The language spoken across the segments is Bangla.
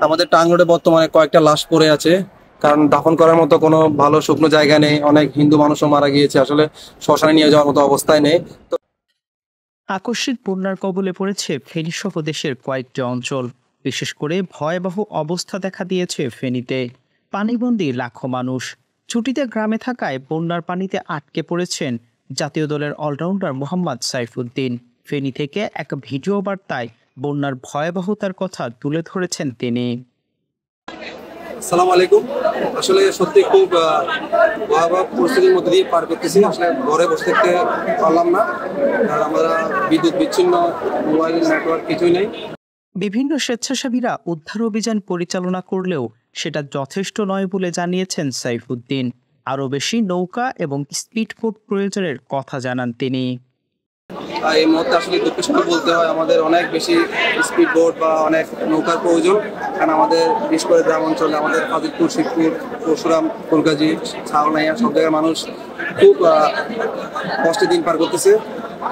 আমাদের টাং রোডে বর্তমানে কয়েকটা লাশ পড়ে আছে, কারণ দাফন করার মতো কোনো ভালো শুকনো জায়গা নেই। অনেক হিন্দু মানুষও মারা গিয়েছে, আসলে শ্মশানে নিয়ে যাওয়ার মতো অবস্থায় নেই। তো আকস্মিক বন্যার কবলে পড়েছে ফেনীসহ দেশের কয়েকটি অঞ্চল। বিশেষ করে ভয়াবহ অবস্থা দেখা দিয়েছে ফেনীতে। পানিবন্দী লাখো মানুষ। ছুটিতে গ্রামে থাকায় বন্যার পানিতে আটকে পড়েছেন জাতীয় দলের অলরাউন্ডার মোহাম্মদ সাইফুদ্দিন। ফেনী থেকে এক ভিডিও বার্তায় বন্যার ভয়াবহতার কথা তুলে ধরেছেন তিনি। আসসালামু আলাইকুম। আসলে সত্যি খুব ভয়াবহ পরিস্থিতির মধ্যে দিয়ে পার করতেছি। আসলে ঘরে বসে থাকতে পারলাম না, কারণ আমরা বিদ্যুৎ বিচ্ছিন্ন, মোবাইল নেটওয়ার্ক কিছুই নেই। বিভিন্ন স্বেচ্ছাসেবীরা উদ্ধার অভিযান পরিচালনা করলেও সেটা যথেষ্ট নয় বলে জানিয়েছেন সাইফুদ্দিন। আরও বেশি নৌকা এবং স্পিডবোট প্রয়োজনের কথা জানান তিনি। এই মুহূর্তে আসলে দুঃখের সঙ্গে বলতে হয়, আমাদের অনেক বেশি স্পিড বোট বা অনেক নৌকার প্রয়োজন। কারণ আমাদের বিশেষ করে গ্রাম অঞ্চলে আমাদের ফাজিলপুর, শিবপুর, পরশুরাম, ফুলগাজী, ছাউনাইয়া সব জায়গার মানুষ খুব কষ্টে দিন পার করতেছে।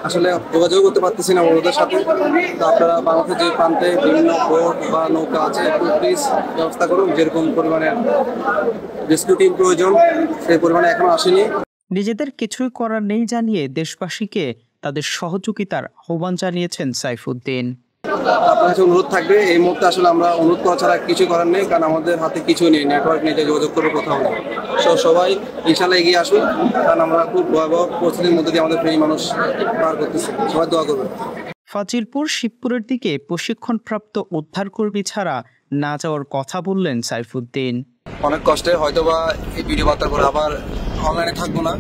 আসলে যোগাযোগ করতে পারতেছি না ওদের সাথে। তো আপনারা বাংলাদেশের যে প্রান্তে বিভিন্ন বোট বা নৌকা আছে, প্লিজ ব্যবস্থা করুন। যেরকম পরিমাণে রেস্কিউ টিম প্রয়োজন সেই পরিমাণে এখনো আসেনি। নিজেদের কিছুই করার নেই জানিয়ে দেশবাসীকে তাদের সহযোগিতার আহ্বান জানিয়েছেন সাইফুদ্দিন। আপনার কাছে অনুরোধ থাকবে, এই মুহূর্তে আসলে আমরা অনুরোধ করা ছাড়া কিছু করার নেই, কারণ আমাদের হাতে কিছু নেই, নেটওয়ার্ক নেই, যোগাযোগ করে কোথাও নেই। সবাই ইনশাল্লাহ এগিয়ে আসুন, কারণ আমরা খুব ভয়াবহ পরিস্থিতির মধ্যে দিয়ে আমাদের ফেনী মানুষ পার করতেছি। সবাই দোয়া করবেন। ফাজিলপুর, শিবপুরের দিকে প্রশিক্ষণপ্রাপ্ত উদ্ধারকর্মী ছাড়া না যাওয়ার কথা বললেন সাইফুদ্দিন। অনেক কষ্টে হয়তোবা এই ভিডিও বার্তা করে আবার অনলাইনে থাকবো না।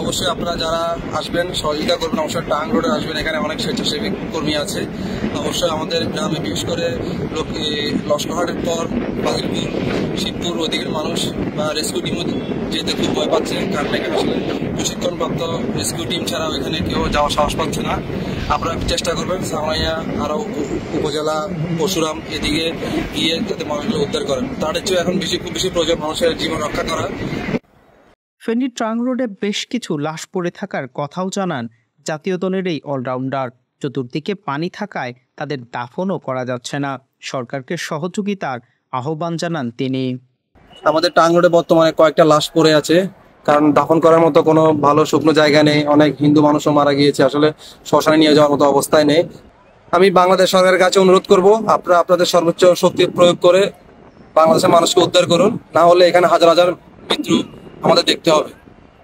অবশ্যই আপনারা যারা আসবেন সহযোগিতা করবেন, অবশ্যই টাং রোডে আসবেন, এখানে অনেক স্বেচ্ছাসেবী কর্মী আছে। অবশ্যই আমাদের গ্রামে বিশেষ করে লস্করহাটের পর বাজিলপুর, শিবপুর ওদিকের মানুষ বা রেস্কিউ টিমও যেতে খুব ভয় পাচ্ছে, কারণ এখানে আসলে প্রশিক্ষণপ্রাপ্ত রেস্কিউ টিম ছাড়াও এখানে কেউ যাওয়ার সাহস পাচ্ছে না। আপনারা চেষ্টা করবেন সামাইয়া আরও উপজেলা, পরশুরাম এদিকে গিয়ে যাতে মানুষগুলো উদ্ধার করেন। তার চেয়ে এখন খুব বেশি প্রয়োজন মানুষের জীবন রক্ষা করা। ফেনী ট্রাং রোডে বেশ কিছু লাশ পড়ে থাকার কথাও জানান জাতীয় দলের এই অলরাউন্ডার। চতুর্দিকে পানি থাকায় তাদের দাফনও করা যাচ্ছে না। সরকারকে সহযোগিতার আহ্বান জানান তিনি। আমাদের টাং রোডে বর্তমানে কয়েকটা লাশ পড়ে আছে, কারণ দাফন করার মতো কোনো ভালো শুকনো জায়গা নেই। অনেক হিন্দু মানুষও মারা গিয়েছে, আসলে শ্মশানে নিয়ে যাওয়ার মতো অবস্থায় নেই। আমি বাংলাদেশ সরকারের কাছে অনুরোধ করব, আপনারা আপনাদের সর্বোচ্চ শক্তি প্রয়োগ করে বাংলাদেশের মানুষকে উদ্ধার করুন, না হলে এখানে হাজার হাজার মৃত্যু আমাদের দেখতে হবে।